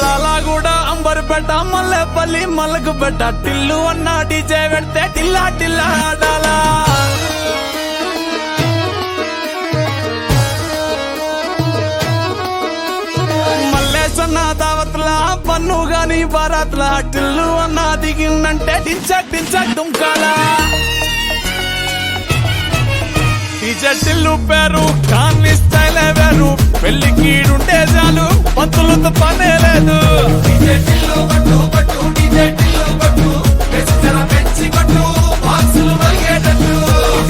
లాలాగూడ అంబర్పేట మల్లెపల్లి మల్లకుపేట టిల్లు అన్న డీజే పెడితే టిల్లా టిల్లా ఆడాలా మల్లేసన్న దావత్ల పన్ను గాని బారాత్ల టిల్లు అన్న దిగిందంటే డించక్ డించక్ దుంకాలా డీజే టిల్లు పేరు కాన్ని స్టైల్ వేరు పెళ్లి కీడుంటే చాలు పంతులతో పనే లేదు డీజే టిల్లు కొట్టు కొట్టు డీజే టిల్లు కొట్టు పెంచర పెంచి కొట్టు బాక్సులు మరిగేటట్టు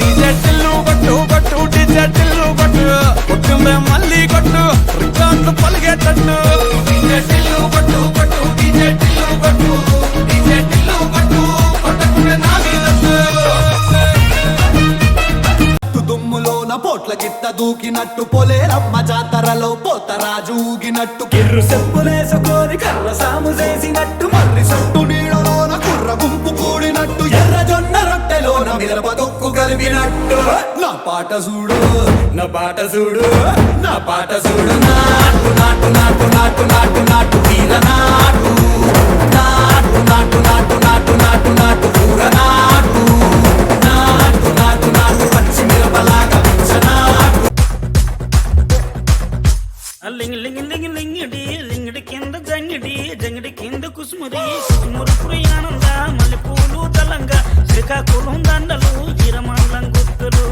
డీజే టిల్లు కొట్టు కొట్టు డీజే టిల్లు కొట్టు కొట్టుందే మళ్ళీ కొట్టు రికార్డులు పలిగేటట్టు డీజే టిల్లు కొట్టు కొట్టు డీజే టిల్లు కొట్టు డీజే టిల్లు కొట్టు కొట్టకుండే నా మీదట్టు పోట్ల గిత్త దూకినట్టు పొలేరమ్మ జాతరలో పోతరాజు ఊగినట్టు కిర్రు చెప్పులేసుకొని కర్ర సాము చేసినట్టు మర్రి సొట్టు నీడలోన కుర్ర గుంపు కూడినట్టు ఎర్ర జొన్న రొట్టెలోన మిరప దొక్కు కలిపినట్టు నా పాట చూడు నా పాట చూడు నా పాట చూడు నాటు నాటు నాటు నాటు నాటు నాటు తీర నాటు నాటు నాటు నాటు నాటు నాటు నాటు కూర నాటు నాటు నాటు నాటు పచ్చి మిరపలాగా లింగి లింగి లింగి లింగిడి లింగిడి కింద జంగిడి జంగిడి కింద కుసుమురి కుసుమురు పురియానంద మల్లెపూలు తలంగా శ్రీకాకుళం దండలు ఇరమండం గుర్తులు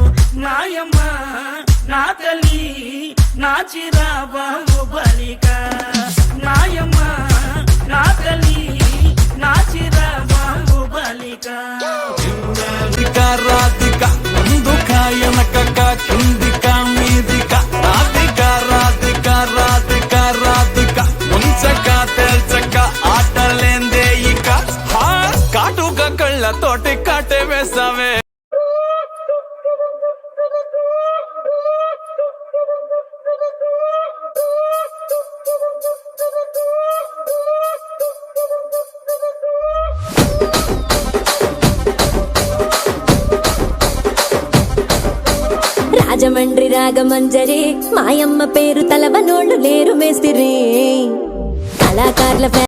నాయమ్మ నా తల్లి నా చిరాబాబు బాలిక నాయమ్మ నా తల్లి నా చిరాబాబు బాలిక రాధిక ముందుక వెనకక కిందిక మీదిక రాధిక రాధిక రాధిక రాధిక ముంచక తెల్చక ఆటలేందే ఇక కాటుక కళ్ళతోటి కాటే వేసావే రాజమండ్రి రాగమంజరి మాయమ్మ పేరు తలవనోళ్ళు లేరు మేస్తిరి కళాకారుల